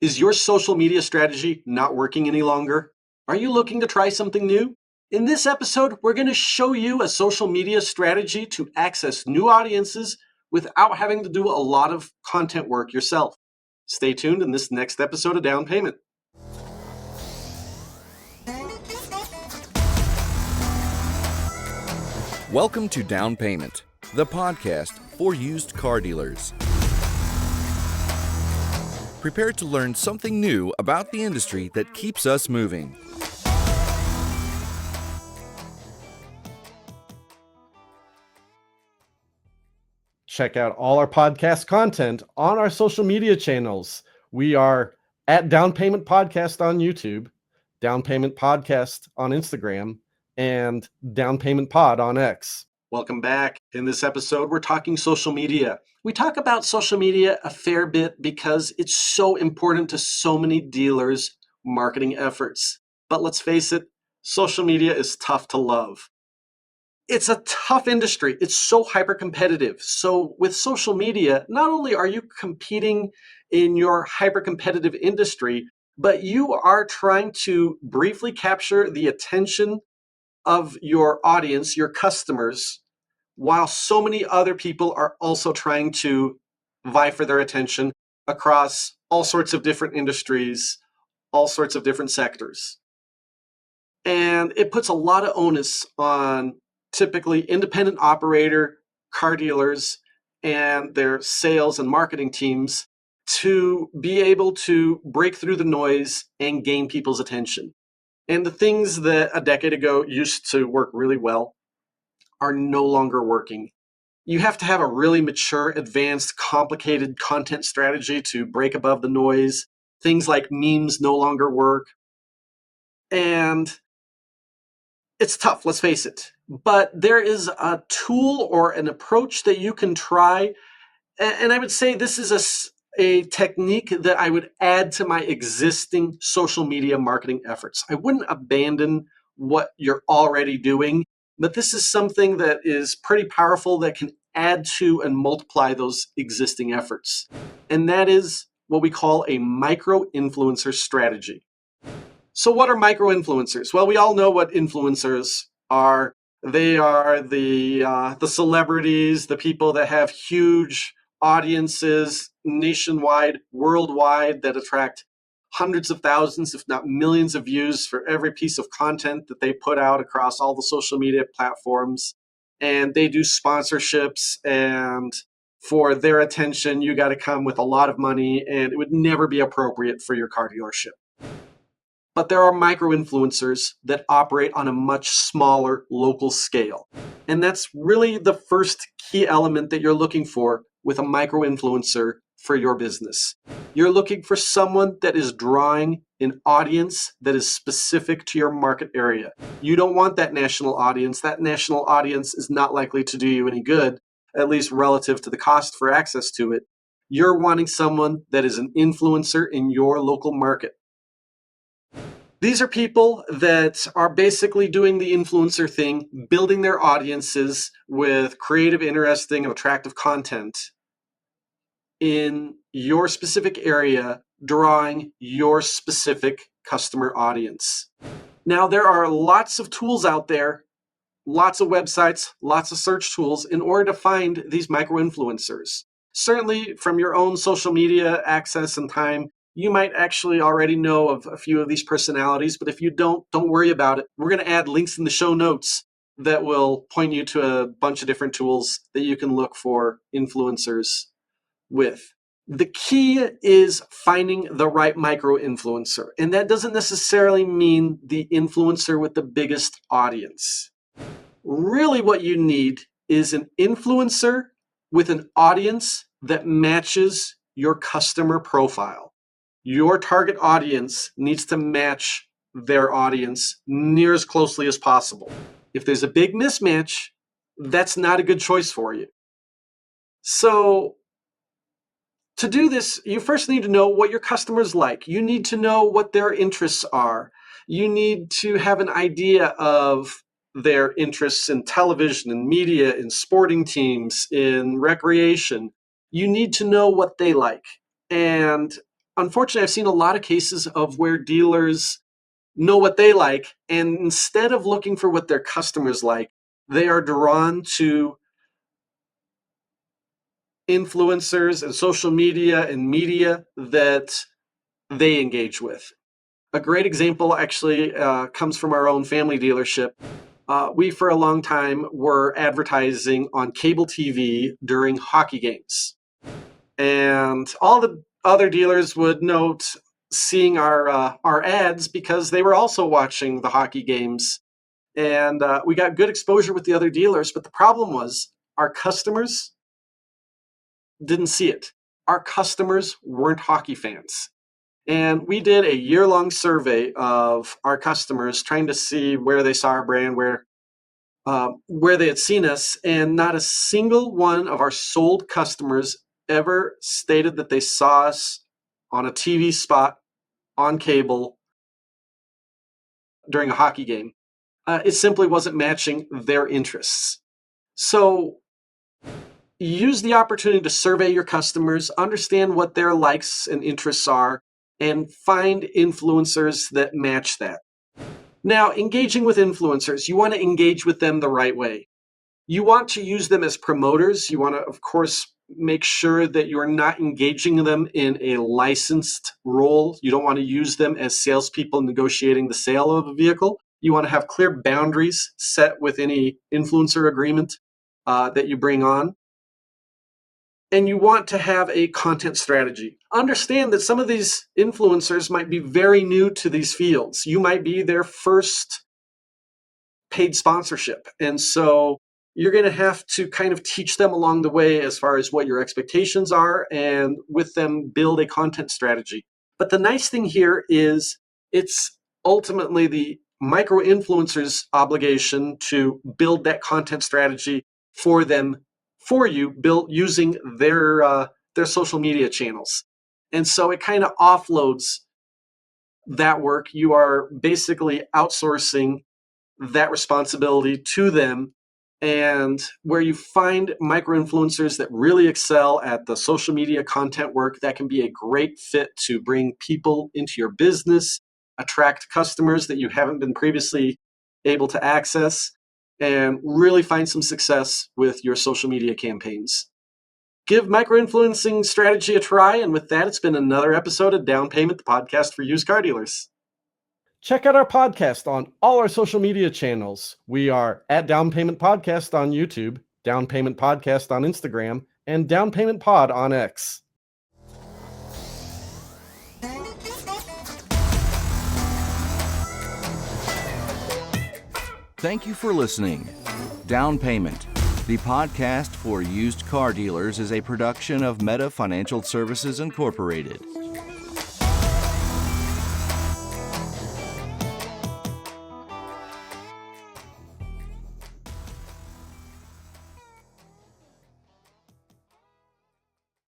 Is your social media strategy not working any longer? Are you looking to try something new? In this episode, we're going to show you a social media strategy to access new audiences without having to do a lot of content work yourself. Stay tuned in this next episode of Down Payment. Welcome to Down Payment, the podcast for used car dealers. Prepare to learn something new about the industry that keeps us moving. Check out all our podcast content on our social media channels. We are at Down Payment Podcast on YouTube, Down Payment Podcast on Instagram, and Down Payment Pod on X. Welcome back. In this episode, we're talking social media. We talk about social media a fair bit because it's so important to so many dealers' marketing efforts. But let's face it, social media is tough to love. It's a tough industry. It's so hyper competitive. So with social media, not only are you competing in your hyper competitive industry, but you are trying to briefly capture the attention of your audience, your customers, while so many other people are also trying to vie for their attention across all sorts of different industries, all sorts of different sectors. And it puts a lot of onus on typically independent operator, car dealers, and their sales and marketing teams to be able to break through the noise and gain people's attention. And the things that a decade ago used to work really well are no longer working. You have to have a really mature, advanced, complicated content strategy to break above the noise. Things like memes no longer work. And it's tough, let's face it. But there is a tool or an approach that you can try. And I would say this is a technique that I would add to my existing social media marketing efforts. I wouldn't abandon what you're already doing, but this is something that is pretty powerful that can add to and multiply those existing efforts. And that is what we call a micro-influencer strategy. So what are micro-influencers? Well, we all know what influencers are. They are the celebrities, the people that have huge audiences nationwide, worldwide, that attract hundreds of thousands, if not millions of views for every piece of content that they put out across all the social media platforms. And they do sponsorships, and for their attention, you got to come with a lot of money, and it would never be appropriate for your car dealership. But there are micro-influencers that operate on a much smaller local scale. And that's really the first key element that you're looking for with a micro-influencer for your business. You're looking for someone that is drawing an audience that is specific to your market area. You don't want that national audience. That national audience is not likely to do you any good, at least relative to the cost for access to it. You're wanting someone that is an influencer in your local market. These are people that are basically doing the influencer thing, building their audiences with creative, interesting, and attractive content in your specific area, drawing your specific customer audience. Now, there are lots of tools out there, lots of websites, lots of search tools in order to find these micro-influencers. Certainly from your own social media access and time, you might actually already know of a few of these personalities, but if you don't worry about it. We're going to add links in the show notes that will point you to a bunch of different tools that you can look for influencers with. The key is finding the right micro-influencer, and that doesn't necessarily mean the influencer with the biggest audience. Really what you need is an influencer with an audience that matches your customer profile. Your target audience needs to match their audience near as closely as possible. If there's a big mismatch, that's not a good choice for you. So to do this, you first need to know what your customers like. You need to know what their interests are. You need to have an idea of their interests in television, in media, in sporting teams, in recreation. You need to know what they like. And unfortunately, I've seen a lot of cases of where dealers know what they like, and instead of looking for what their customers like, they are drawn to influencers and social media and media that they engage with. A great example actually comes from our own family dealership. We, for a long time, were advertising on cable TV during hockey games. And all the other dealers would note seeing our ads because they were also watching the hockey games. And we got good exposure with the other dealers. But the problem was our customers didn't see it. Our customers weren't hockey fans. And we did a year-long survey of our customers trying to see where they saw our brand, where they had seen us, and not a single one of our sold customers ever stated that they saw us on a TV spot on cable during a hockey game. It simply wasn't matching their interests. So use the opportunity to survey your customers, understand what their likes and interests are, and find influencers that match that. Now, engaging with influencers, you want to engage with them the right way. You want to use them as promoters. You want to, of course, make sure that you're not engaging them in a licensed role. You don't want to use them as salespeople negotiating the sale of a vehicle. You want to have clear boundaries set with any influencer agreement that you bring on. And you want to have a content strategy. Understand that some of these influencers might be very new to these fields. You might be their first paid sponsorship. And so you're going to have to kind of teach them along the way as far as what your expectations are, and with them build a content strategy. But the nice thing here is it's ultimately the micro influencers' obligation to build that content strategy for them, for you, built using their social media channels. And so it kind of offloads that work. You are basically outsourcing that responsibility to them. And where you find micro influencers that really excel at the social media content work, that can be a great fit to bring people into your business, attract customers that you haven't been previously able to access, and really find some success with your social media campaigns. Give micro-influencing strategy a try. And with that, it's been another episode of Down Payment, the podcast for used car dealers. Check out our podcast on all our social media channels. We are at Down Payment Podcast on YouTube, Down Payment Podcast on Instagram, and Down Payment Pod on X. Thank you for listening. Down Payment, the podcast for used car dealers, is a production of Meta Financial Services Incorporated.